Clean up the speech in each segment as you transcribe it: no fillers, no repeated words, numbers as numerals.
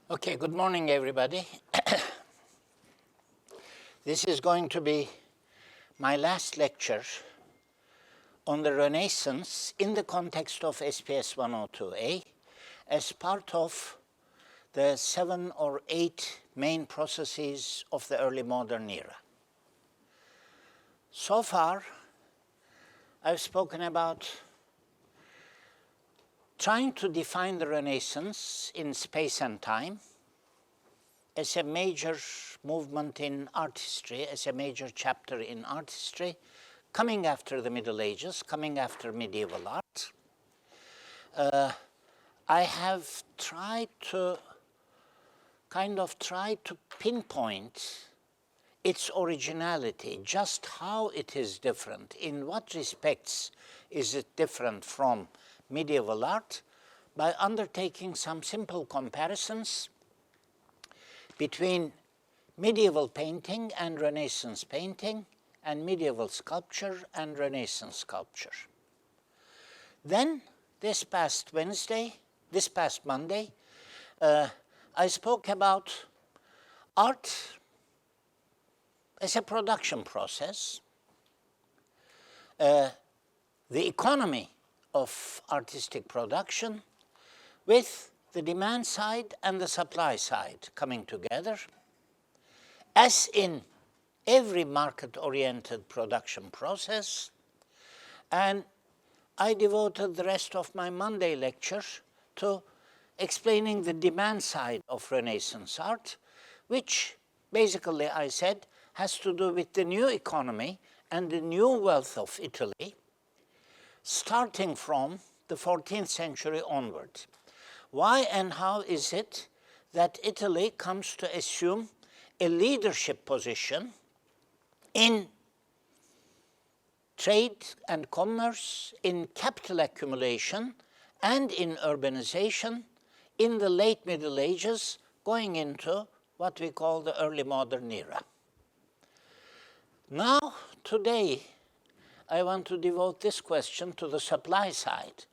Okay, good morning, everybody. This is going to be my last lecture on the Renaissance in the context of SPS102A as part of the 7 or 8 main processes of the early modern era. So far, I've spoken about trying to define the Renaissance in space and time as a major movement in art history, as a major chapter in art history, coming after the Middle Ages, coming after medieval art. I have tried to pinpoint its originality, just how it is different, in what respects is it different from medieval art, by undertaking some simple comparisons between medieval painting and Renaissance painting, and medieval sculpture and Renaissance sculpture. Then, this past Monday, I spoke about art as a production process, the economy of artistic production with the demand side and the supply side coming together, as in every market-oriented production process. And I devoted the rest of my Monday lecture to explaining the demand side of Renaissance art, which basically, I said, has to do with the new economy and the new wealth of Italy, starting from the 14th century onward. Why and how is it that Italy comes to assume a leadership position in trade and commerce, in capital accumulation, and in urbanization in the late Middle Ages, going into what we call the early modern era? Now, today, I want to devote this question to the supply side.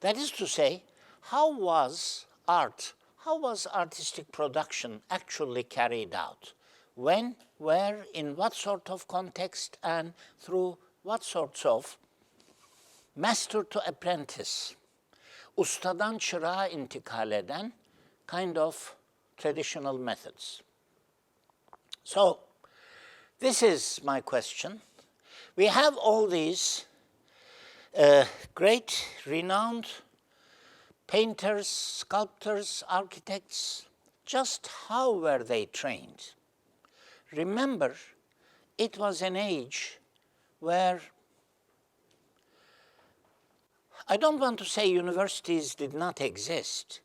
That is to say, how was artistic production actually carried out? When, where, in what sort of context, and through what sorts of master to apprentice, ustadan çırağa intikal eden kind of traditional methods? So, this is my question. We have all these great, renowned painters, sculptors, architects. Just how were they trained? Remember, it was an age where, I don't want to say universities did not exist.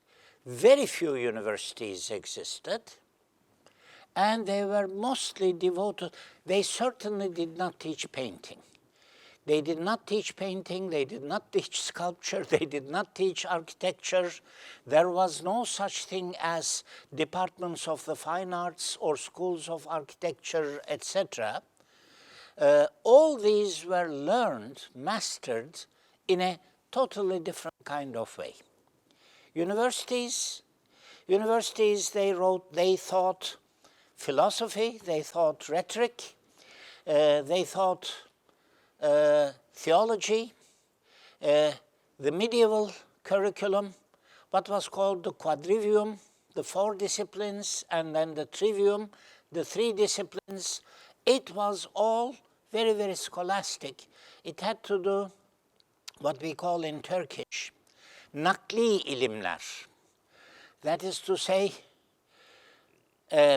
Very few universities existed, and they were mostly devoted. They certainly did not teach painting. They did not teach painting, they did not teach sculpture, they did not teach architecture. There was no such thing as departments of the fine arts or schools of architecture, etc. All these were learned, mastered in a totally different kind of way. Universities, they thought philosophy, they thought rhetoric, they thought theology, the medieval curriculum, what was called the quadrivium, the 4 disciplines, and then the trivium, the 3 disciplines. It was all very, very scholastic. It had to do what we call in Turkish, nakli ilimler. That is to say,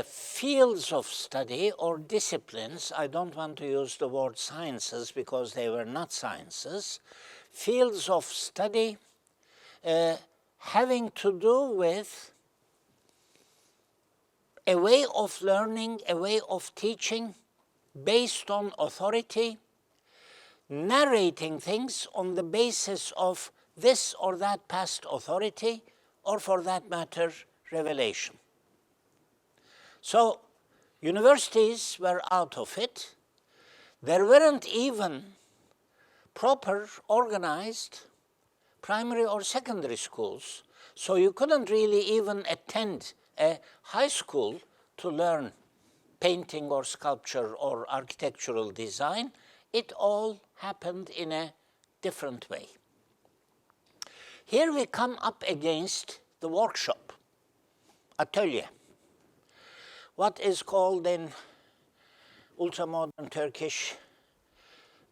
fields of study or disciplines, I don't want to use the word sciences because they were not sciences, fields of study having to do with a way of learning, a way of teaching based on authority, narrating things on the basis of this or that past authority, or for that matter, revelation. So, universities were out of it. There weren't even proper, organized primary or secondary schools So you couldn't really even attend a high school to learn painting or sculpture or architectural design. It all happened in a different way. Here we come up against the workshop, atölye, what is called in ultra-modern Turkish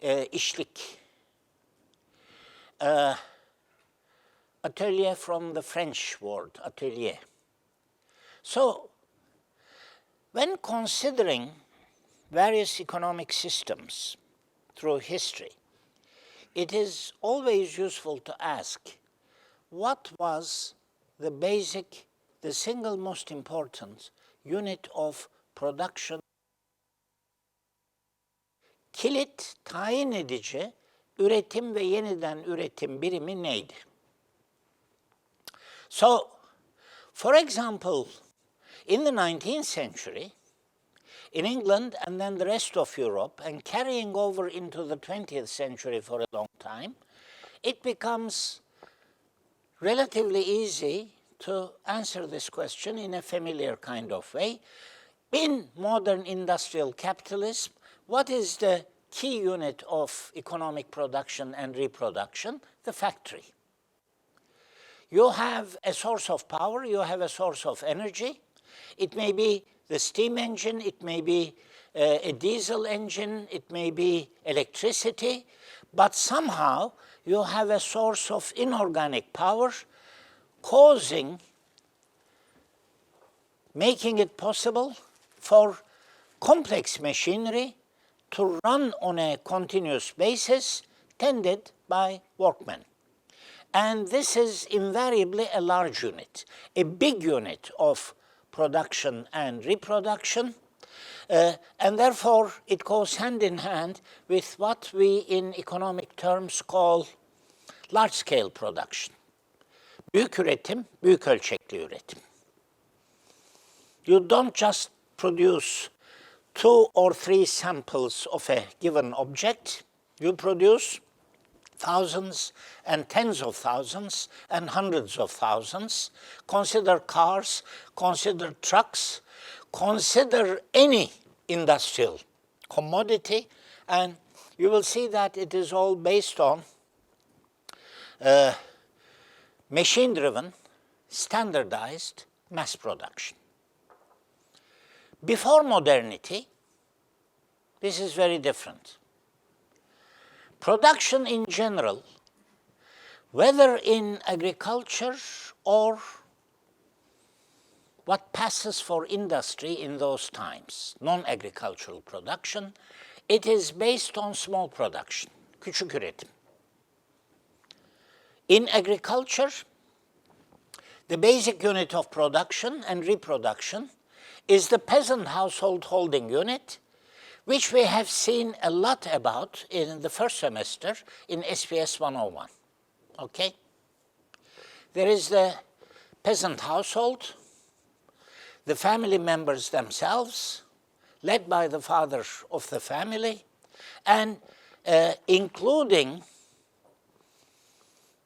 işlik. Atelier from the French word, atelier. So, when considering various economic systems through history, it is always useful to ask, what was the basic, the single most important unit of production? Kilit tayin edici üretim ve yeniden üretim birimi neydi? So, for example, in the 19th century, in England and then the rest of Europe, and carrying over into the 20th century for a long time, it becomes relatively easy to answer this question in a familiar kind of way. In modern industrial capitalism, what is the key unit of economic production and reproduction? The factory. You have a source of power, you have a source of energy. It may be the steam engine, it may be a diesel engine, it may be electricity, but somehow you have a source of inorganic power making it possible for complex machinery to run on a continuous basis, tended by workmen. And this is invariably a large unit, a big unit of production and reproduction, and therefore it goes hand in hand with what we in economic terms call large-scale production. Büyük üretim, büyük ölçekli üretim. You don't just produce 2 or 3 samples of a given object, you produce thousands and tens of thousands and hundreds of thousands. Consider cars, consider trucks, consider any industrial commodity, and you will see that it is all based on machine-driven, standardized mass production. Before modernity, this is very different. Production in general, whether in agriculture or what passes for industry in those times, non-agricultural production, it is based on small production, küçük üretim. In agriculture, the basic unit of production and reproduction is the peasant household holding unit, which we have seen a lot about in the first semester in SPS 101, okay? There is the peasant household, the family members themselves, led by the father of the family, and including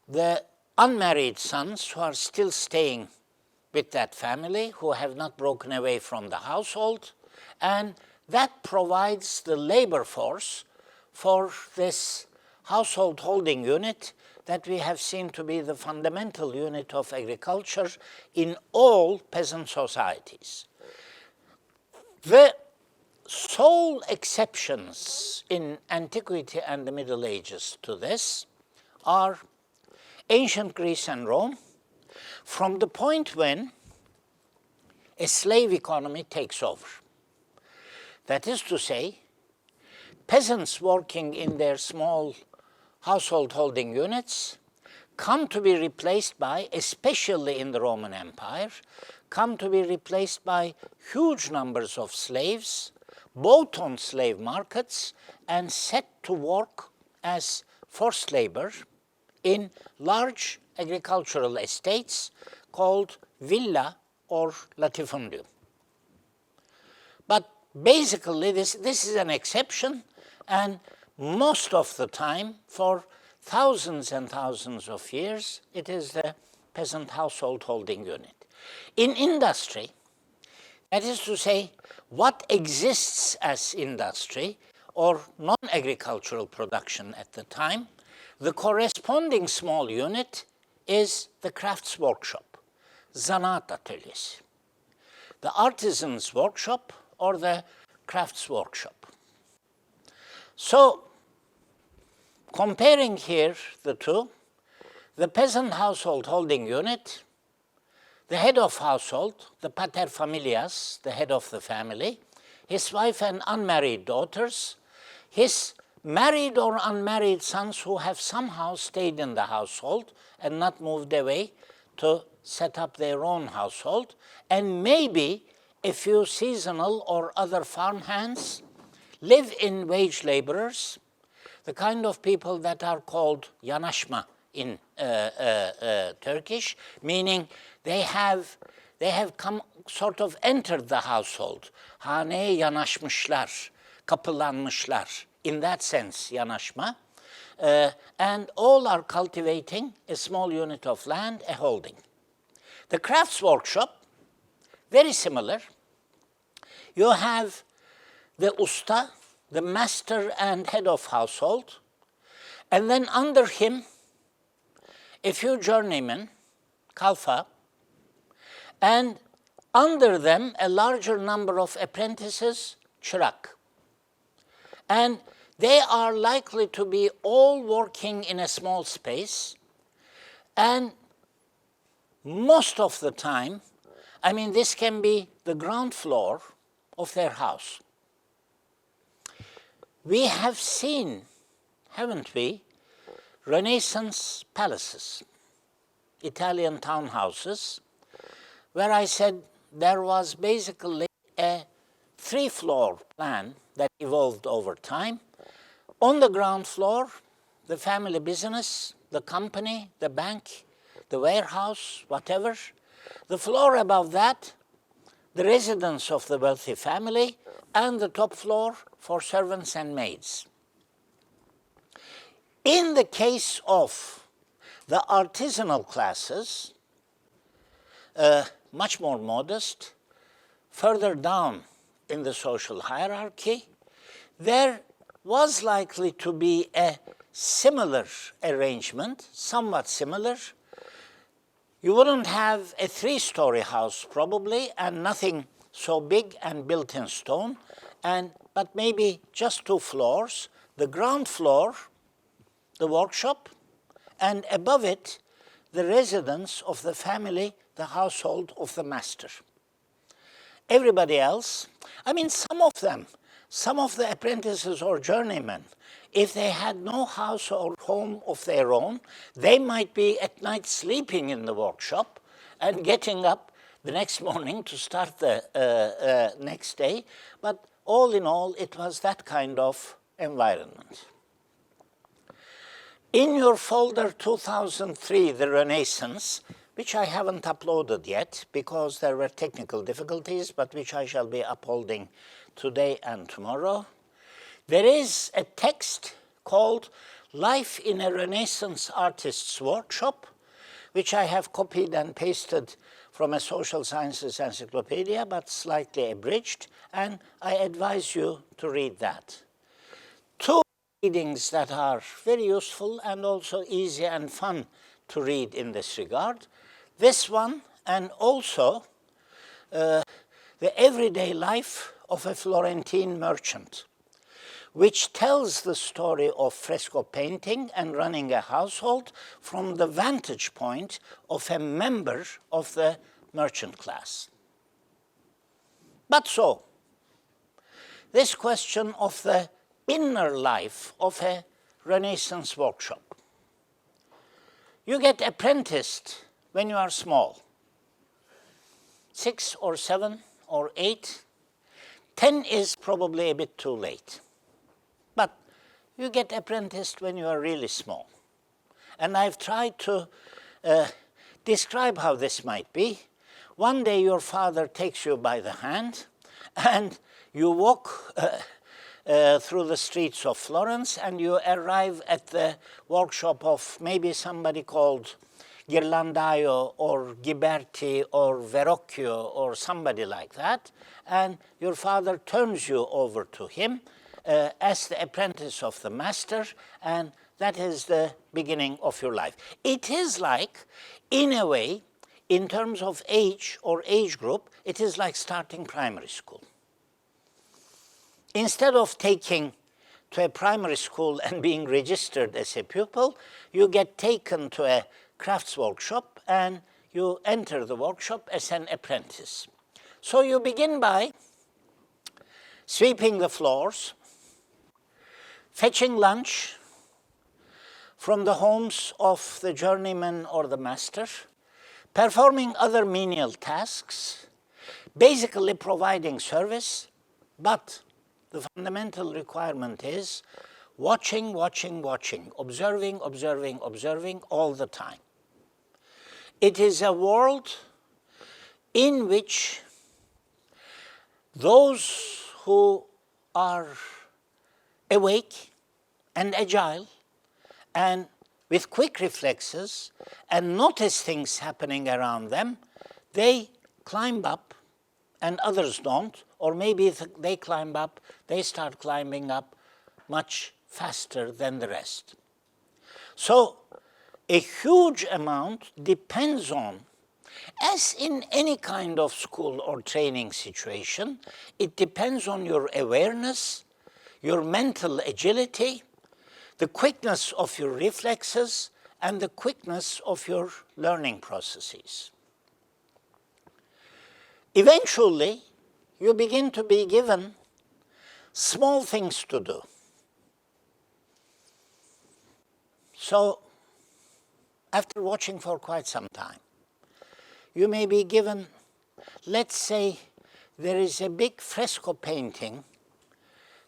the unmarried sons who are still staying with that family, who have not broken away from the household, and that provides the labor force for this household holding unit that we have seen to be the fundamental unit of agriculture in all peasant societies. The sole exceptions in antiquity and the Middle Ages to this are ancient Greece and Rome, from the point when a slave economy takes over. That is to say, peasants working in their small household holding units come to be replaced by, especially in the Roman Empire, come to be replaced by huge numbers of slaves, both on slave markets and set to work as forced labor in large agricultural estates called villa or latifundium. But basically, this is an exception, and most of the time, for thousands and thousands of years, it is the peasant household holding unit. In industry, that is to say, what exists as industry or non-agricultural production at the time, the corresponding small unit is the crafts workshop, zanaat atölyesi, the artisan's workshop or the crafts workshop. So, comparing here the two, the peasant household holding unit, the head of household, the pater familias, the head of the family, his wife and unmarried daughters, his married or unmarried sons who have somehow stayed in the household and not moved away to set up their own household, and maybe a few seasonal or other farm hands, live-in wage laborers, the kind of people that are called yanaşma in Turkish, meaning they have come, sort of entered the household. Haneye yanaşmışlar, kapılanmışlar. In that sense, yanaşma. And all are cultivating a small unit of land, a holding. The crafts workshop, very similar. You have the usta, the master and head of household, and then under him, a few journeymen, kalfa, and under them, a larger number of apprentices, çırak. And they are likely to be all working in a small space, and most of the time, I mean, this can be the ground floor of their house. We have seen, haven't we, Renaissance palaces, Italian townhouses, where I said there was basically a three-floor plan that evolved over time. On the ground floor, the family business, the company, the bank, the warehouse, whatever. The floor above that, the residence of the wealthy family, and the top floor for servants and maids. In the case of the artisanal classes, much more modest, further down in the social hierarchy, there was likely to be a similar arrangement, somewhat similar. You wouldn't have a three-story house probably, and nothing so big and built in stone, but maybe just two floors. The ground floor, the workshop, and above it, the residence of the family, the household of the master. Everybody else, I mean, some of the apprentices or journeymen, if they had no house or home of their own, they might be at night sleeping in the workshop and getting up the next morning to start the next day. But all in all, it was that kind of environment. In your folder 2003, The Renaissance, which I haven't uploaded yet because there were technical difficulties, but which I shall be uploading today and tomorrow, there is a text called Life in a Renaissance Artist's Workshop, which I have copied and pasted from a social sciences encyclopedia, but slightly abridged, and I advise you to read that. Two readings that are very useful and also easy and fun to read in this regard. This one, and also the everyday life of a Florentine merchant, which tells the story of fresco painting and running a household from the vantage point of a member of the merchant class. But so, this question of the inner life of a Renaissance workshop. You get apprenticed when you are small, 6 or 7 or 8. 10 is probably a bit too late. But you get apprenticed when you are really small. And I've tried to describe how this might be. One day your father takes you by the hand and you walk through the streets of Florence and you arrive at the workshop of maybe somebody called Ghirlandaio or Ghiberti or Verrocchio or somebody like that, and your father turns you over to him as the apprentice of the master, and that is the beginning of your life. It is like, in a way, in terms of age or age group, it is like starting primary school. Instead of taking to a primary school and being registered as a pupil, you get taken to a crafts workshop and you enter the workshop as an apprentice. So you begin by sweeping the floors, fetching lunch from the homes of the journeyman or the master, performing other menial tasks, basically providing service, but the fundamental requirement is watching, observing all the time. It is a world in which those who are awake and agile and with quick reflexes and notice things happening around them, they climb up and others don't, or maybe if they climb up, they start climbing up much faster than the rest. So a huge amount depends on, as in any kind of school or training situation, it depends on your awareness, your mental agility, the quickness of your reflexes, and the quickness of your learning processes. Eventually, you begin to be given small things to do. So, after watching for quite some time, you may be given, let's say, there is a big fresco painting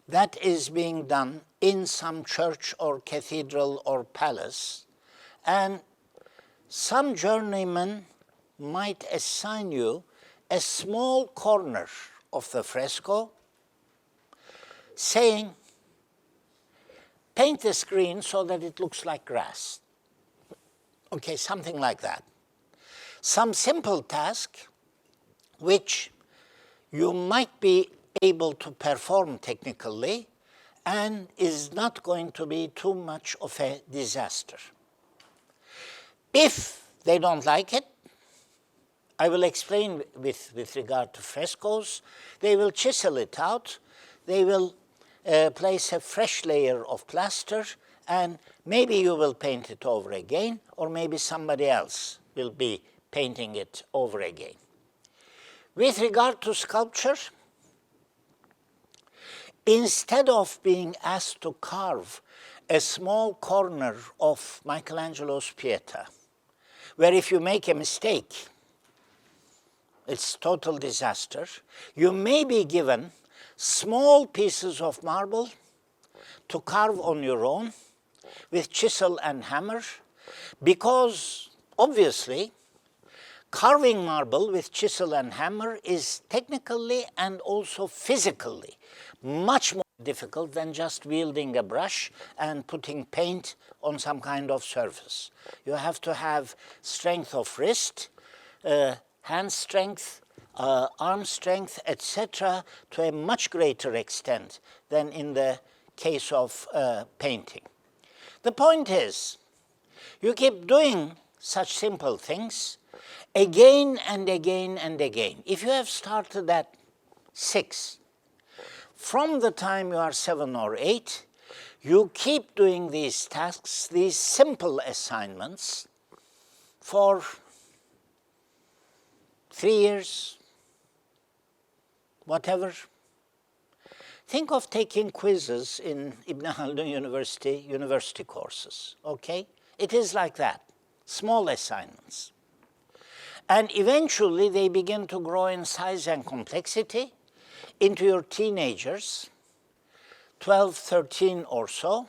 that is being done in some church or cathedral or palace, and some journeyman might assign you a small corner of the fresco, saying, paint the screen so that it looks like grass. Okay, something like that. Some simple task which you might be able to perform technically and is not going to be too much of a disaster. If they don't like it, I will explain with regard to frescoes. They will chisel it out. They will place a fresh layer of plaster, and maybe you will paint it over again, or maybe somebody else will be painting it over again. With regard to sculpture, instead of being asked to carve a small corner of Michelangelo's Pieta, where if you make a mistake, it's total disaster, you may be given small pieces of marble to carve on your own with chisel and hammer, because obviously carving marble with chisel and hammer is technically and also physically much more difficult than just wielding a brush and putting paint on some kind of surface. You have to have strength of wrist, hand strength, arm strength, etc., to a much greater extent than in the case of painting. The point is, you keep doing such simple things again and again and again. If you have started at 6, from the time you are 7 or 8, you keep doing these tasks, these simple assignments, for 3 years, whatever. Think of taking quizzes in Ibn Khaldun university courses, okay? It is like that, small assignments. And eventually they begin to grow in size and complexity into your teenagers, 12, 13 or so,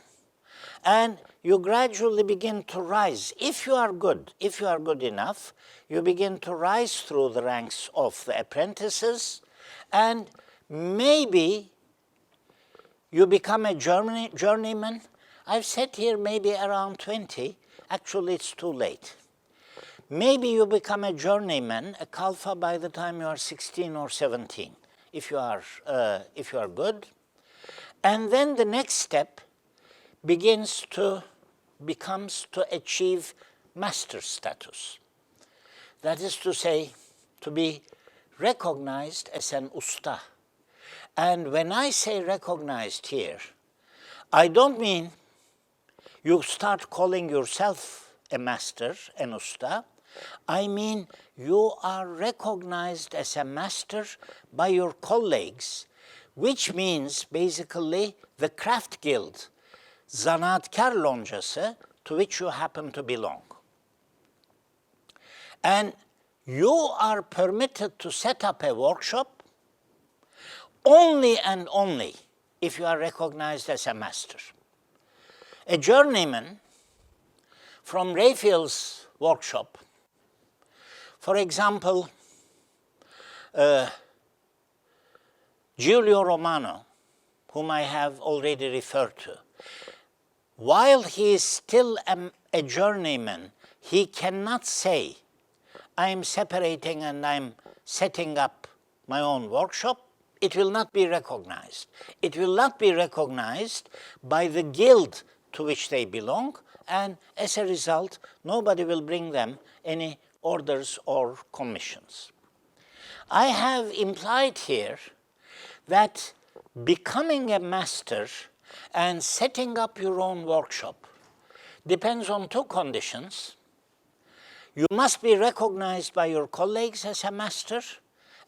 and you gradually begin to rise. If you are good enough, you begin to rise through the ranks of the apprentices, and maybe you become a journeyman. I've said here maybe around 20. Actually, it's too late. Maybe you become a journeyman, a kalfa, by the time you are 16 or 17, if you are good. And then the next step becomes to achieve master status. That is to say, to be recognized as an usta. And when I say recognized here, I don't mean you start calling yourself a master, an usta. I mean you are recognized as a master by your colleagues, which means basically the craft guild, zanaatkar loncası, to which you happen to belong. And you are permitted to set up a workshop only and only if you are recognized as a master. A journeyman from Raphael's workshop, for example, Giulio Romano, whom I have already referred to, while he is still a journeyman, he cannot say, I'm separating and I'm setting up my own workshop. It will not be recognized. It will not be recognized by the guild to which they belong, and as a result, nobody will bring them any orders or commissions. I have implied here that becoming a master and setting up your own workshop depends on two conditions. You must be recognized by your colleagues as a master,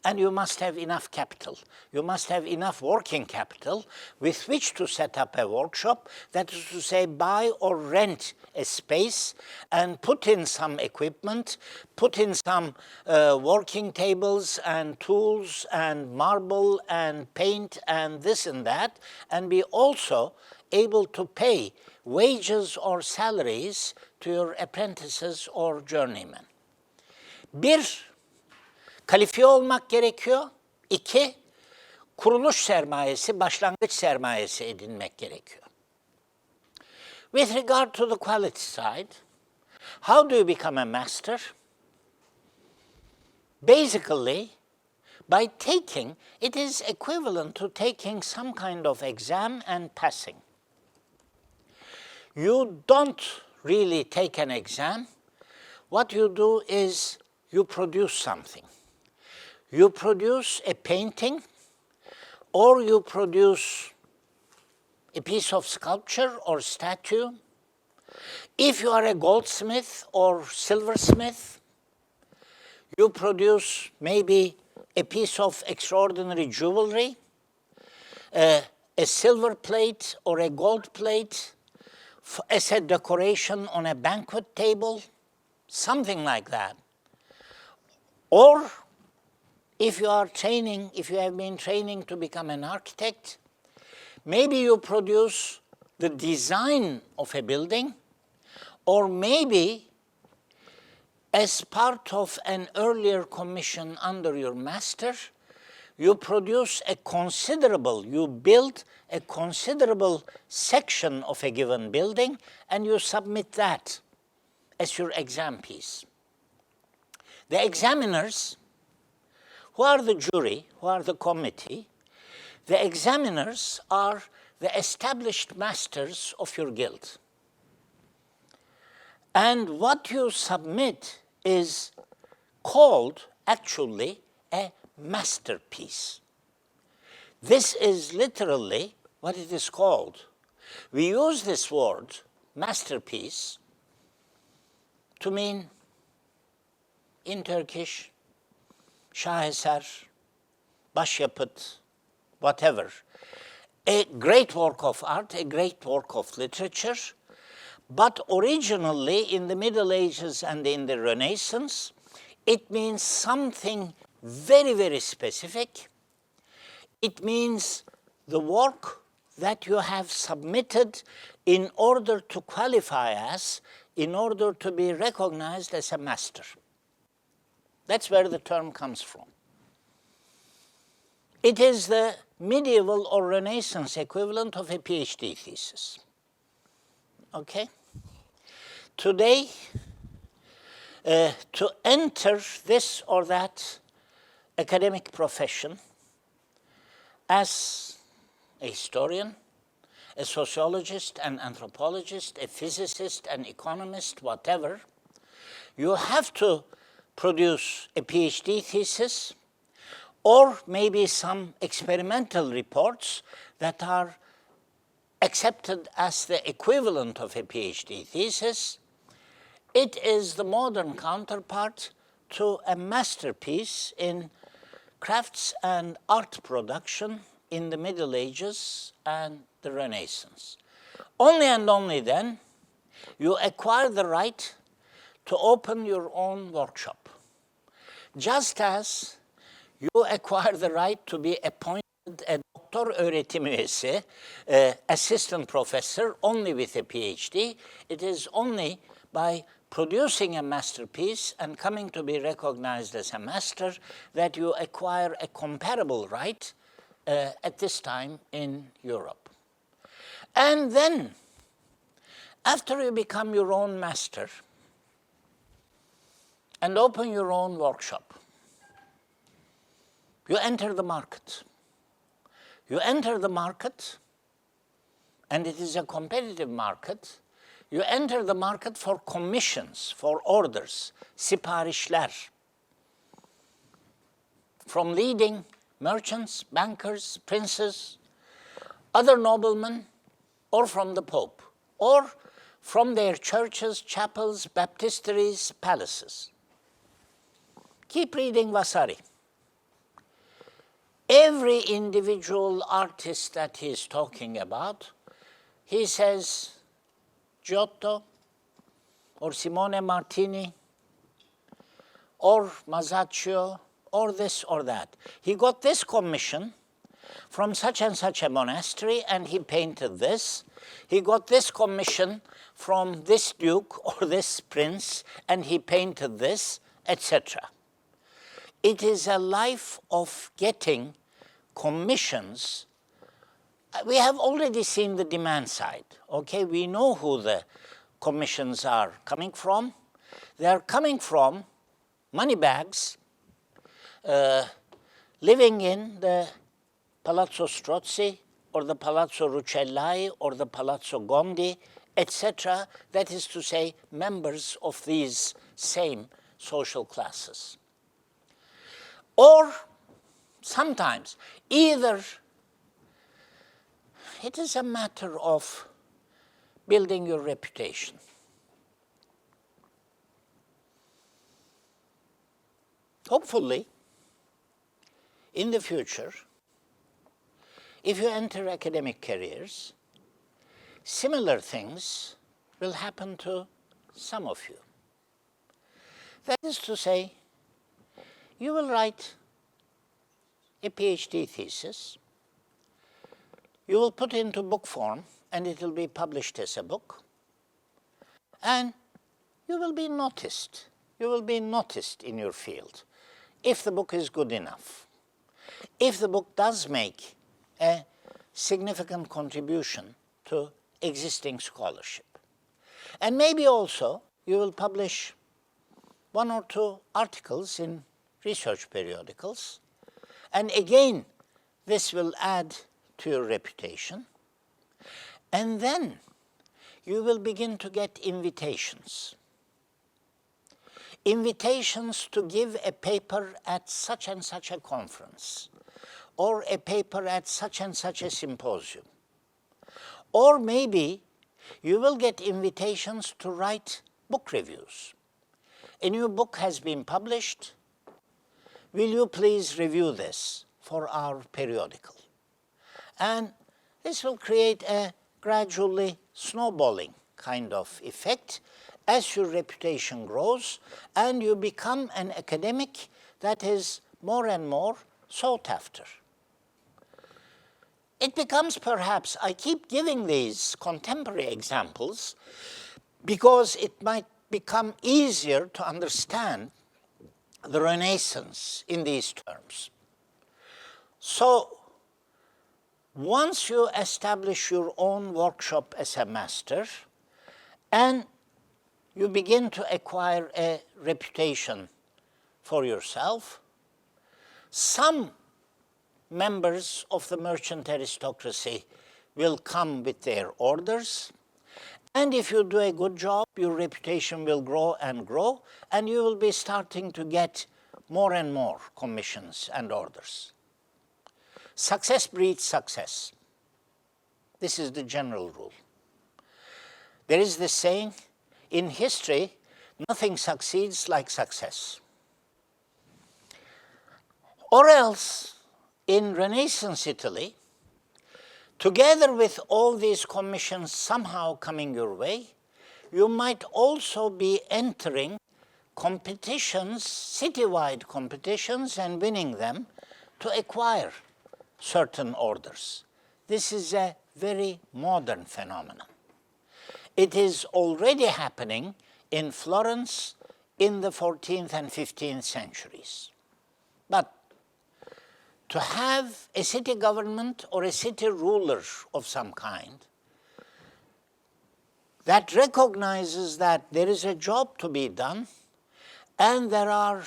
and you must have enough capital. You must have enough working capital with which to set up a workshop, that is to say, buy or rent a space and put in some equipment, put in some working tables and tools and marble and paint and this and that, and be also able to pay wages or salaries to your apprentices or journeymen. Bir, kalifiye olmak gerekiyor. İki, kuruluş sermayesi, başlangıç sermayesi edinmek gerekiyor. With regard to the quality side, how do you become a master? Basically, by taking, it is equivalent to taking some kind of exam and passing. You don't really take an exam. What you do is you produce something. You produce a painting, or you produce a piece of sculpture or statue. If you are a goldsmith or silversmith, you produce maybe a piece of extraordinary jewelry, a silver plate or a gold plate as a decoration on a banquet table, something like that. Or if you have been training to become an architect, maybe you produce the design of a building, or maybe as part of an earlier commission under your master, you build a considerable section of a given building, and you submit that as your exam piece. The examiners, who are the jury, who are the committee, the examiners are the established masters of your guild. And what you submit is called, actually, a masterpiece. This is literally what it is called. We use this word, masterpiece, to mean, in Turkish, şaheser, başyapıt, whatever. A great work of art, a great work of literature, but originally in the Middle Ages and in the Renaissance, it means something very, very specific. It means the work that you have submitted in order to qualify as, in order to be recognized as a master. That's where the term comes from. It is the medieval or Renaissance equivalent of a PhD thesis. Okay? Today, to enter this or that academic profession as a historian, a sociologist, an anthropologist, a physicist, an economist, whatever, you have to produce a PhD thesis or maybe some experimental reports that are accepted as the equivalent of a PhD thesis. It is the modern counterpart to a masterpiece in crafts and art production in the Middle Ages and the Renaissance. Only and only then you acquire the right to open your own workshop, just as you acquire the right to be appointed a doktor öğretim üyesi, assistant professor, only with a PhD. It is only by producing a masterpiece and coming to be recognized as a master that you acquire a comparable right at this time in Europe. And then, after you become your own master and open your own workshop, you enter the market. You enter the market, and it is a competitive market. You enter the market for commissions, for orders, siparişler, from leading merchants, bankers, princes, other noblemen, or from the Pope, or from their churches, chapels, baptisteries, palaces. Keep reading Vasari. Every individual artist that he's talking about, he says Giotto, or Simone Martini, or Masaccio, or this or that. He got this commission from such and such a monastery, and he painted this. He got this commission from this duke or this prince, and he painted this, etc. It is a life of getting commissions. We have already seen the demand side, okay? We know who the commissions are coming from. They are coming from money bags, living in the Palazzo Strozzi, or the Palazzo Rucellai, or the Palazzo Gondi, etc., that is to say, members of these same social classes. Or sometimes, either it is a matter of building your reputation. Hopefully, in the future, if you enter academic careers, similar things will happen to some of you. That is to say, you will write a PhD thesis, you will put it into book form, and it will be published as a book, and you will be noticed. You will be noticed in your field if the book is good enough. If the book does make a significant contribution to existing scholarship. And maybe also you will publish 1 or 2 articles in research periodicals, and again this will add to your reputation. And then you will begin to get invitations. Invitations to give a paper at such and such a conference, or a paper at such and such a symposium. Or maybe you will get invitations to write book reviews. A new book has been published. Will you please review this for our periodical? And this will create a gradually snowballing kind of effect as your reputation grows and you become an academic that is more and more sought after. It becomes perhaps, I keep giving these contemporary examples because it might become easier to understand the Renaissance in these terms. So, once you establish your own workshop as a master, and you begin to acquire a reputation for yourself. Some members of the merchant aristocracy will come with their orders. And if you do a good job, your reputation will grow, and you will be starting to get more and more commissions and orders. Success breeds success. This is the general rule. There is this saying, in history, nothing succeeds like success. Or else, in Renaissance Italy, together with all these commissions somehow coming your way, you might also be entering competitions, citywide competitions, and winning them to acquire certain orders. This is a very modern phenomenon. It is already happening in Florence in the 14th and 15th centuries. But to have a city government or a city ruler of some kind that recognizes that there is a job to be done and there are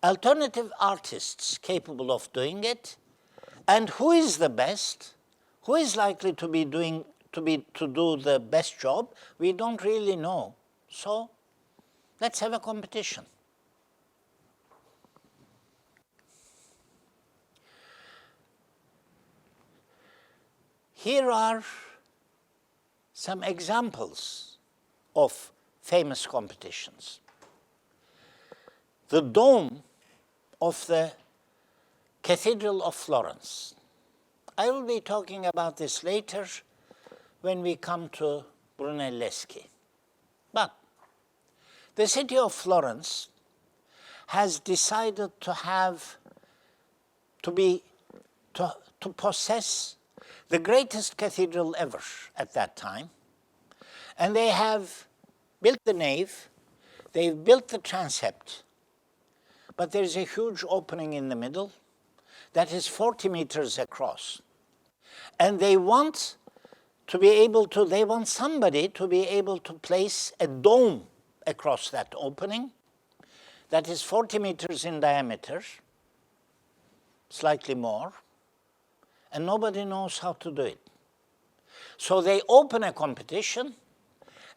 alternative artists capable of doing it, and who is the best, who is likely to do the best job, we don't really know. So let's have a competition. Here are some examples of famous competitions. The dome of the Cathedral of Florence. I will be talking about this later when we come to Brunelleschi. But the city of Florence has decided to possess the greatest cathedral ever at that time. And they have built the nave, they've built the transept, but there's a huge opening in the middle that is 40 meters across. And they want somebody to be able to place a dome across that opening that is 40 meters in diameter, slightly more, and nobody knows how to do it. So they open a competition,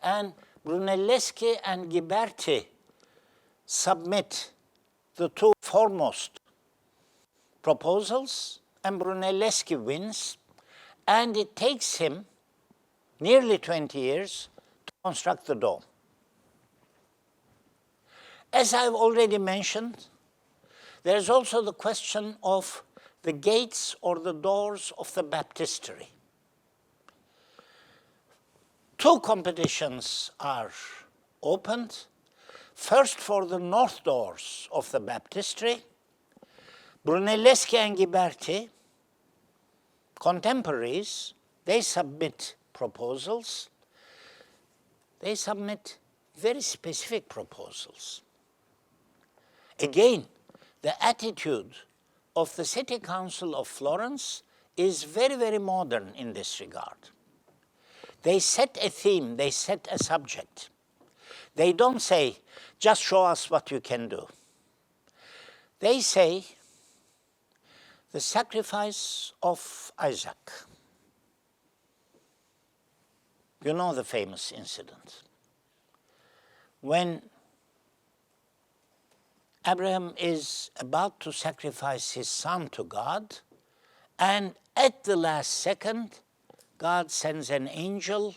and Brunelleschi and Ghiberti submit the two foremost proposals, and Brunelleschi wins, and it takes him nearly 20 years to construct the dome. As I've already mentioned, there's also the question of the gates or the doors of the baptistery. Two competitions are opened. First, for the north doors of the baptistery, Brunelleschi and Ghiberti, contemporaries, they submit proposals. They submit very specific proposals. Again, the attitude of the City Council of Florence is very, very modern in this regard. They set a theme, they set a subject. They don't say, just show us what you can do. They say, the sacrifice of Isaac. You know the famous incident. When Abraham is about to sacrifice his son to God, and at the last second, God sends an angel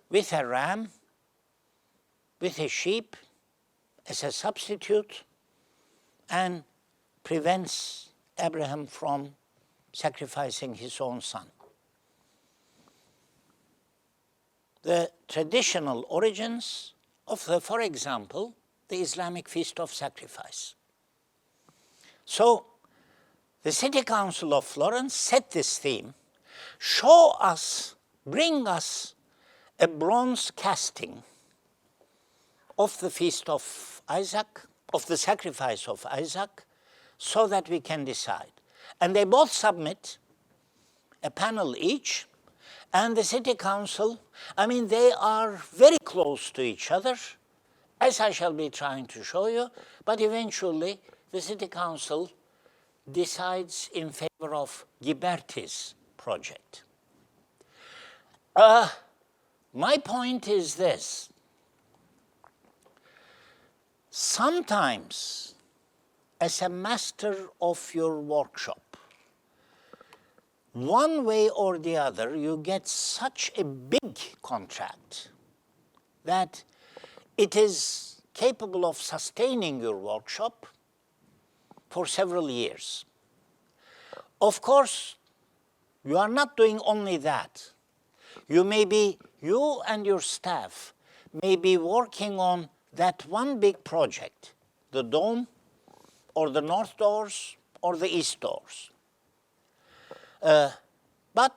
with a ram, with a sheep as a substitute, and prevents Abraham from sacrificing his own son. The traditional origins of for example, the Islamic Feast of Sacrifice. So, the City Council of Florence set this theme: show us, bring us a bronze casting of the Feast of Isaac, of the sacrifice of Isaac, so that we can decide. And they both submit a panel each, and the City Council, they are very close to each other, as I shall be trying to show you, but eventually the city council decides in favor of Ghiberti's project. My point is this. Sometimes, as a master of your workshop, one way or the other, you get such a big contract that it is capable of sustaining your workshop for several years. Of course, you are not doing only that. You and your staff may be working on that one big project, the dome, or the north doors, or the east doors. But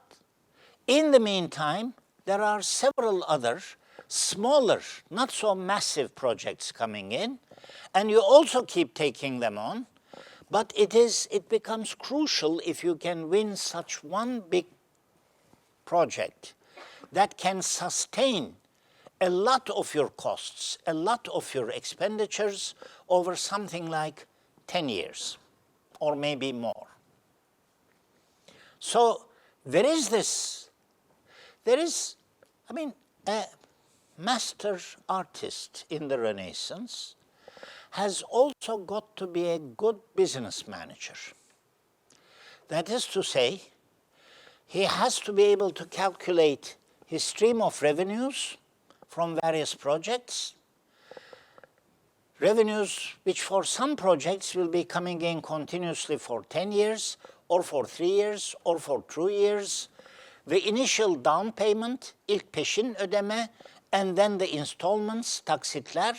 in the meantime, there are several other smaller, not so massive projects coming in, and you also keep taking them on, but it becomes crucial if you can win such one big project that can sustain a lot of your costs, a lot of your expenditures over something like 10 years, or maybe more. So there is, a master artist in the Renaissance has also got to be a good business manager. That is to say, he has to be able to calculate his stream of revenues from various projects, revenues which for some projects will be coming in continuously for 10 years, or for 3 years, or for 2 years, the initial down payment, ilk peşin ödeme, and then the installments, taksitler.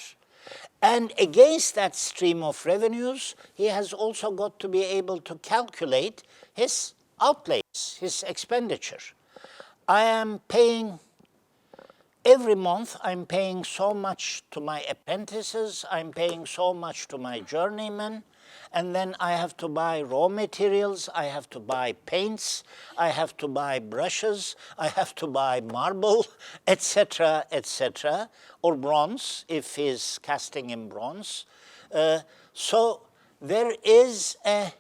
And against that stream of revenues, he has also got to be able to calculate his outlays, his expenditure. I am paying, every month I'm paying so much to my apprentices, I'm paying so much to my journeymen, and then I have to buy raw materials, I have to buy paints, I have to buy brushes, I have to buy marble, etc., etc., or bronze, if he's casting in bronze. So there is an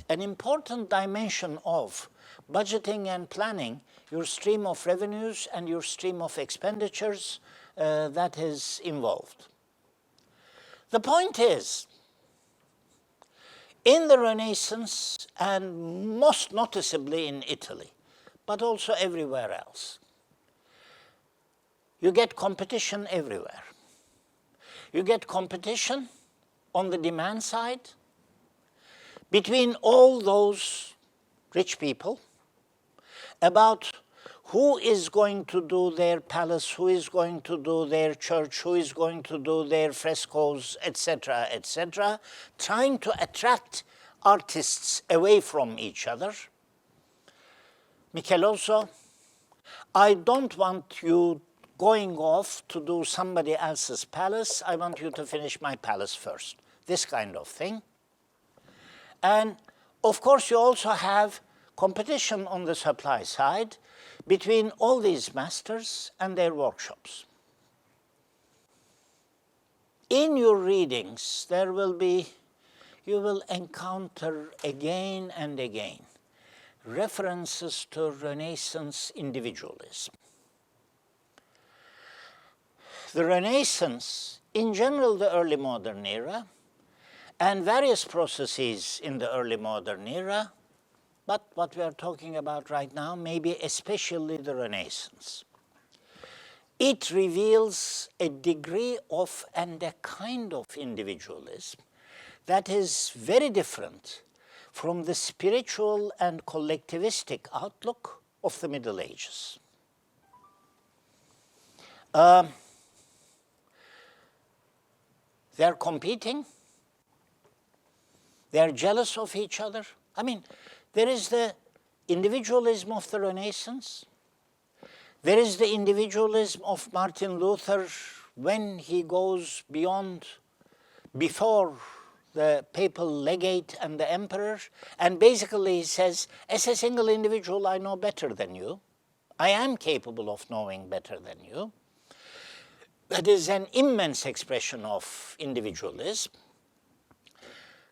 important dimension of budgeting and planning your stream of revenues and your stream of expenditures that is involved. The point is, in the Renaissance, and most noticeably in Italy, but also everywhere else, you get competition everywhere. You get competition on the demand side between all those rich people about who is going to do their palace, who is going to do their church, who is going to do their frescoes, etc., etc., trying to attract artists away from each other. Michelozzo, I don't want you going off to do somebody else's palace. I want you to finish my palace first. This kind of thing. And of course, you also have competition on the supply side between all these masters and their workshops. In your readings, you will encounter again and again references to Renaissance individualism. The Renaissance, in general the early modern era, and various processes in the early modern era, but what we are talking about right now, maybe especially the Renaissance. It reveals a degree of and a kind of individualism that is very different from the spiritual and collectivistic outlook of the Middle Ages. They're competing. They're jealous of each other. There is the individualism of the Renaissance. There is the individualism of Martin Luther when he goes before the papal legate and the emperor, and basically he says, as a single individual, I know better than you. I am capable of knowing better than you. that is an immense expression of individualism.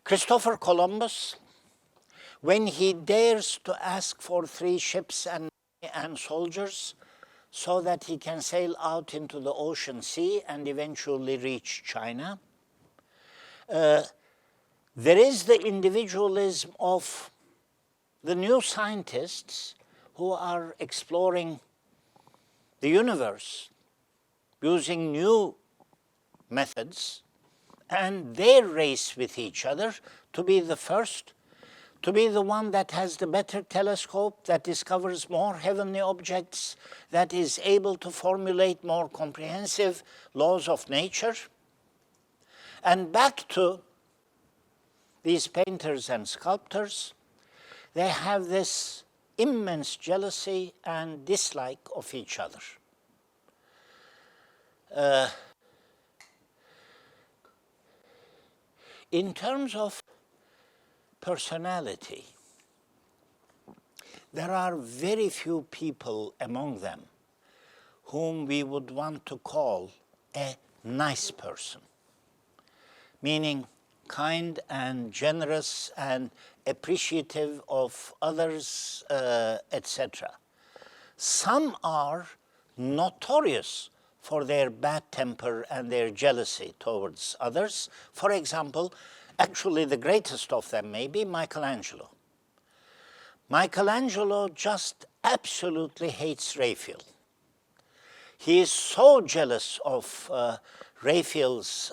Christopher Columbus, when he dares to ask for 3 ships and soldiers so that he can sail out into the ocean sea and eventually reach China, there is the individualism of the new scientists who are exploring the universe using new methods, and they race with each other to be the first, to be the one that has the better telescope, that discovers more heavenly objects, that is able to formulate more comprehensive laws of nature. And back to these painters and sculptors, they have this immense jealousy and dislike of each other. In terms of personality, there are very few people among them whom we would want to call a nice person, meaning kind and generous and appreciative of others, etc. Some are notorious for their bad temper and their jealousy towards others. For example, actually the greatest of them may be Michelangelo. Michelangelo just absolutely hates Raphael. He is so jealous of Raphael's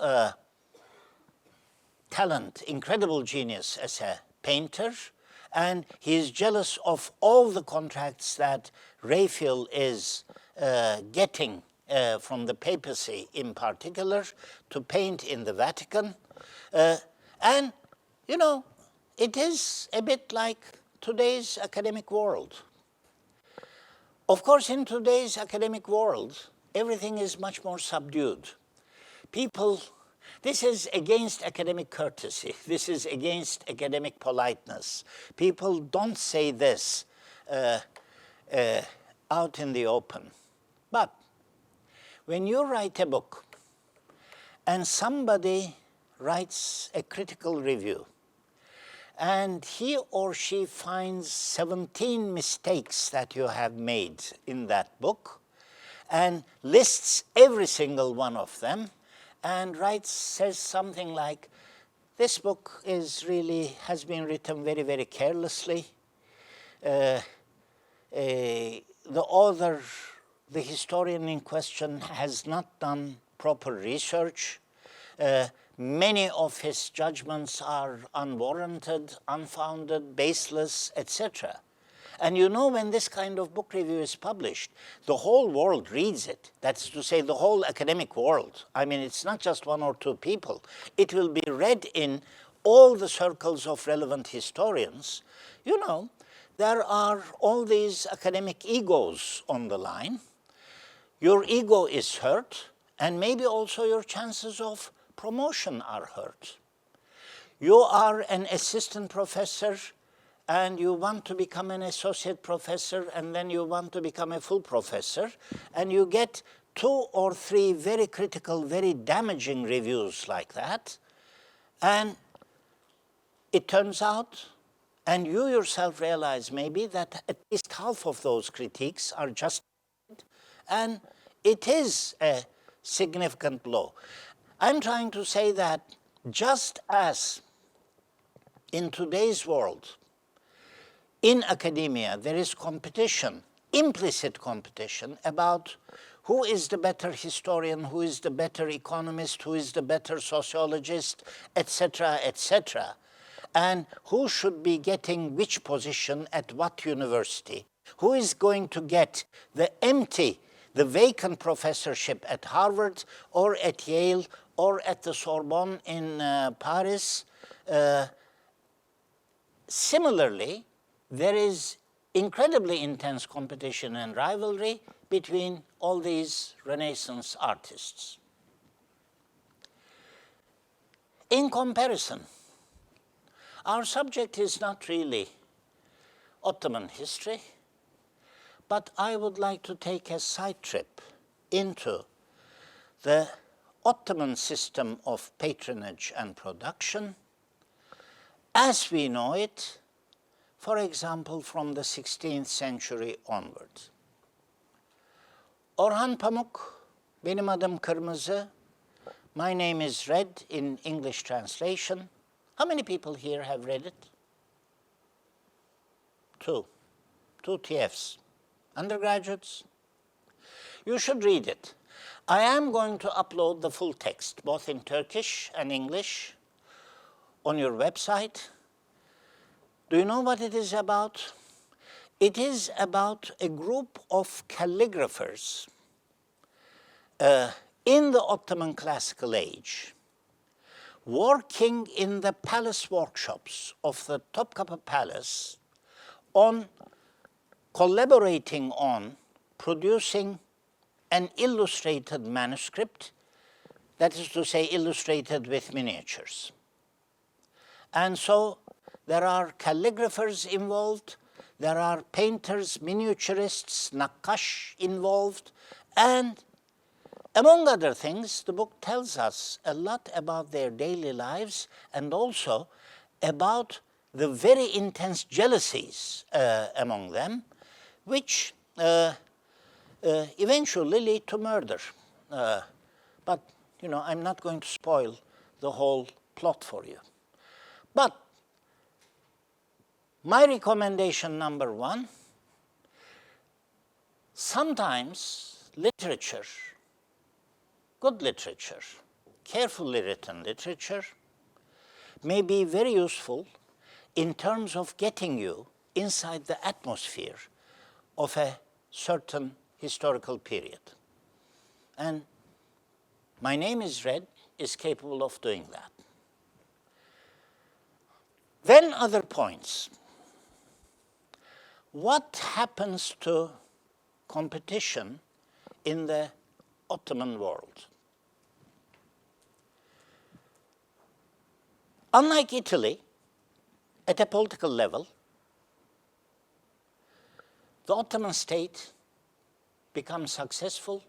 talent, incredible genius as a painter, and he is jealous of all the contracts that Raphael is getting from the papacy in particular to paint in the Vatican. And, you know, it is a bit like today's academic world. Of course, in today's academic world, everything is much more subdued. People, this is against academic courtesy. This is against academic politeness. People don't say this out in the open. But when you write a book and somebody writes a critical review and he or she finds 17 mistakes that you have made in that book and lists every single one of them and says something like, this book has been written very, very carelessly. The author, the historian in question, has not done proper research. Many of his judgments are unwarranted, unfounded, baseless, etc. And you know, when this kind of book review is published, the whole world reads it. That's to say, the whole academic world. I mean, it's not just 1 or 2 people. It will be read in all the circles of relevant historians. You know, there are all these academic egos on the line. Your ego is hurt, and maybe also your chances of promotion are hurt. You are an assistant professor, and you want to become an associate professor, and then you want to become a full professor, and you get 2 or 3 very critical, very damaging reviews like that, and it turns out, and you yourself realize maybe, that at least half of those critiques are justified, and it is a significant blow. I'm trying to say that just as in today's world, in academia, there is competition, implicit competition, about who is the better historian, who is the better economist, who is the better sociologist, etc., etc., and who should be getting which position at what university, who is going to get the vacant professorship at Harvard or at Yale or at the Sorbonne in Paris. Similarly, there is incredibly intense competition and rivalry between all these Renaissance artists. In comparison, our subject is not really Ottoman history, but I would like to take a side trip into the Ottoman system of patronage and production as we know it, for example, from the 16th century onwards. Orhan Pamuk, benim adım kırmızı, my name is Red in English translation. How many people here have read it? Two TFs. Undergraduates? You should read it. I am going to upload the full text, both in Turkish and English, on your website. Do you know what it is about? It is about a group of calligraphers in the Ottoman classical age, working in the palace workshops of the Topkapı Palace on collaborating on producing an illustrated manuscript, that is to say, illustrated with miniatures. And so there are calligraphers involved, there are painters, miniaturists, nakkash involved, and among other things, the book tells us a lot about their daily lives and also about the very intense jealousies among them, which eventually lead to murder. But, you know, I'm not going to spoil the whole plot for you. But my recommendation number one, sometimes literature, good literature, carefully written literature, may be very useful in terms of getting you inside the atmosphere of a certain historical period. And My Name is Red is capable of doing that. Then other points. What happens to competition in the Ottoman world? Unlike Italy, at a political level, the Ottoman state becomes successful,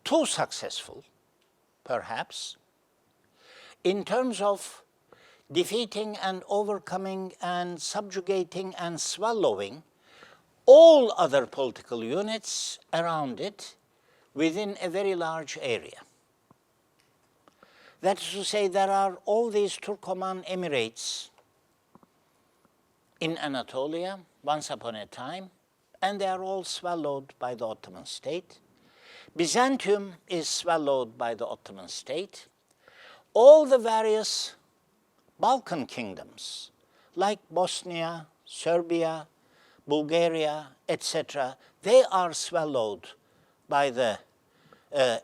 too successful, perhaps, in terms of defeating and overcoming and subjugating and swallowing all other political units around it within a very large area. That is to say, there are all these Turkoman emirates in Anatolia once upon a time, and they are all swallowed by the Ottoman state. Byzantium is swallowed by the Ottoman state. All the various Balkan kingdoms, like Bosnia, Serbia, Bulgaria, etc., they are swallowed by the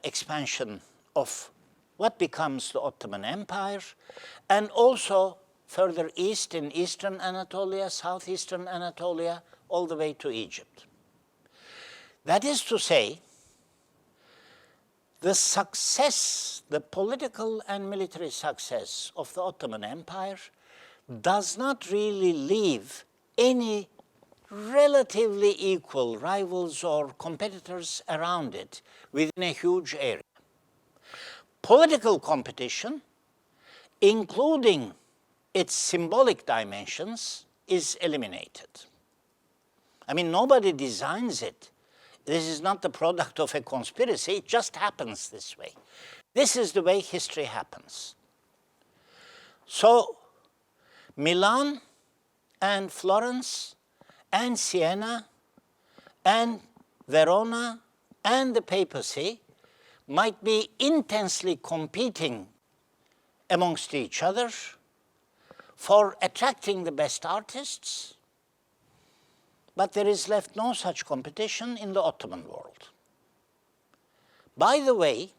expansion of what becomes the Ottoman Empire, and also further east in eastern Anatolia, southeastern Anatolia, all the way to Egypt. That is to say, the success, the political and military success of the Ottoman Empire does not really leave any relatively equal rivals or competitors around it within a huge area. Political competition, including its symbolic dimensions, is eliminated. I mean, nobody designs it. This is not the product of a conspiracy, it just happens this way. This is the way history happens. So, Milan and Florence and Siena and Verona and the papacy might be intensely competing amongst each other for attracting the best artists, but there is left no such competition in the Ottoman world. By the way,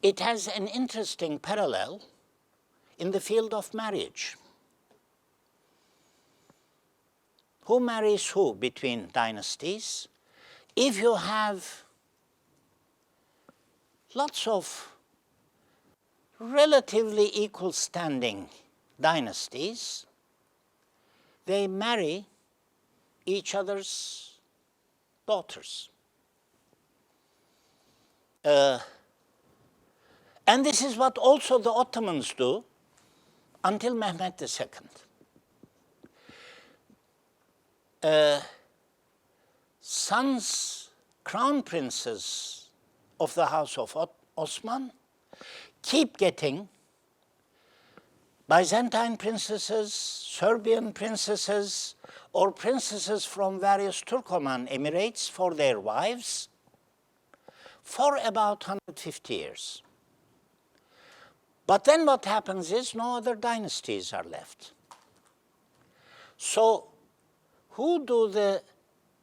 it has an interesting parallel in the field of marriage. Who marries who between dynasties? If you have lots of relatively equal standing dynasties, they marry each other's daughters. And this is what also the Ottomans do until Mehmed II. Sons, crown princes of the House of Osman keep getting Byzantine princesses, Serbian princesses, or princesses from various Turkoman emirates for their wives for about 150 years. But then what happens is no other dynasties are left. So who do the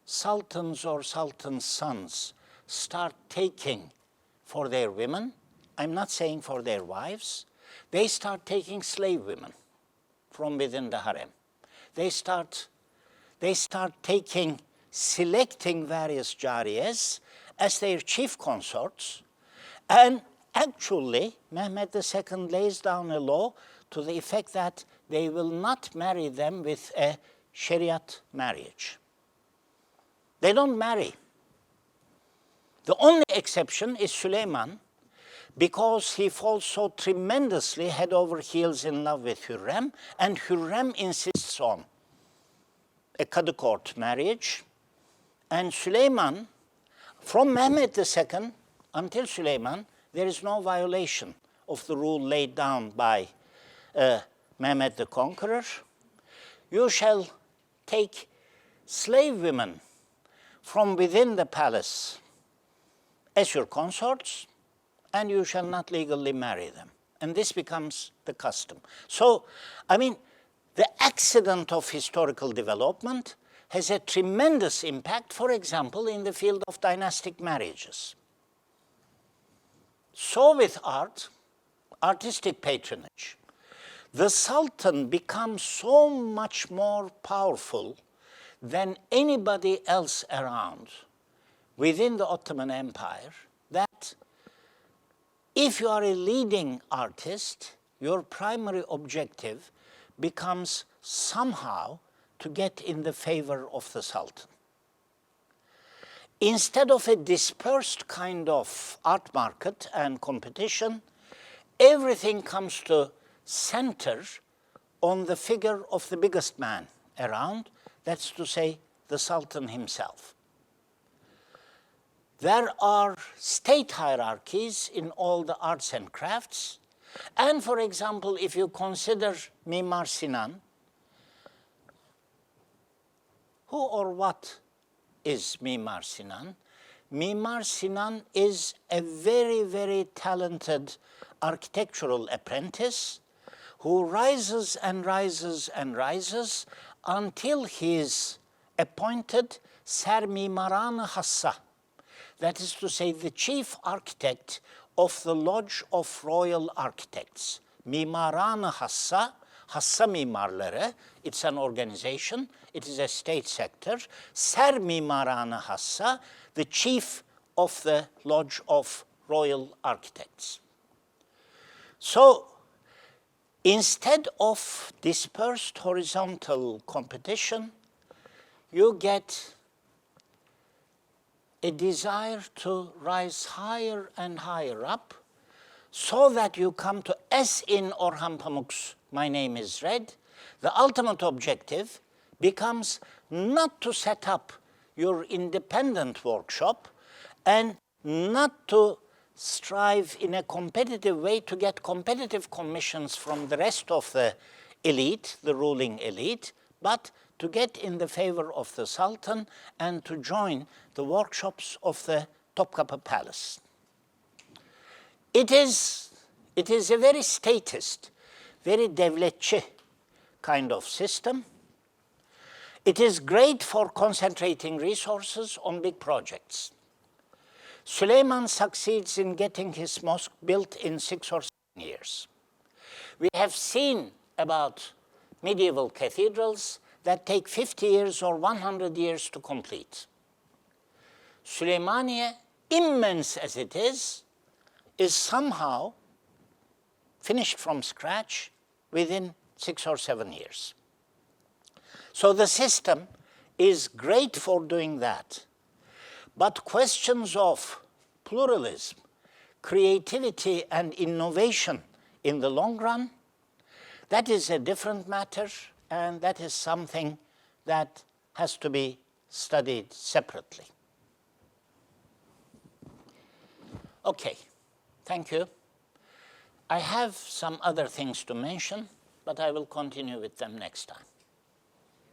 sultans or sultans' sons start taking for their women? I'm not saying for their wives. They start taking slave women from within the harem. They start selecting various jariyas as their chief consorts, and actually Mehmed II lays down a law to the effect that they will not marry them with a Shariat marriage. They don't marry. The only exception is Süleyman, because he falls so tremendously head over heels in love with Hürrem, and Hürrem insists on a Kadı court marriage. And Süleyman, from Mehmed II until Süleyman, there is no violation of the rule laid down by Mehmed the Conqueror. You shall take slave women from within the palace as your consorts, and you shall not legally marry them. And this becomes the custom. So, I mean, the accident of historical development has a tremendous impact, for example, in the field of dynastic marriages. So with art, artistic patronage, the Sultan becomes so much more powerful than anybody else around within the Ottoman Empire, that if you are a leading artist, your primary objective becomes somehow to get in the favor of the Sultan. Instead of a dispersed kind of art market and competition, everything comes to center on the figure of the biggest man around, that's to say, the Sultan himself. There are state hierarchies in all the arts and crafts. And for example, if you consider Mimar Sinan, who or what is Mimar Sinan? Mimar Sinan is a very, very talented architectural apprentice who rises and rises and rises until he is appointed Ser-Mimaran-ı Hassa. That is to say, the chief architect of the Lodge of Royal Architects. Mimaran-ı Hassa, Hassa Mimarları, it's an organization, it is a state sector. Ser-Mimaran-ı Hassa, the chief of the Lodge of Royal Architects. So, instead of dispersed horizontal competition, you get a desire to rise higher and higher up, so that you come to, as in Orhan Pamuk's My Name is Red, the ultimate objective becomes not to set up your independent workshop and not to strive in a competitive way to get competitive commissions from the rest of the elite, the ruling elite, but to get in the favor of the Sultan and to join the workshops of the Topkapı Palace. It is a very statist, very devletçi kind of system. It is great for concentrating resources on big projects. Süleyman succeeds in getting his mosque built in 6 or 7 years. We have seen about medieval cathedrals that take 50 years or 100 years to complete. Süleymaniye, immense as it is somehow finished from scratch within 6 or 7 years. So the system is great for doing that. But questions of pluralism, creativity and innovation in the long run, that is a different matter, and that is something that has to be studied separately. Okay, thank you. I have some other things to mention, but I will continue with them next time.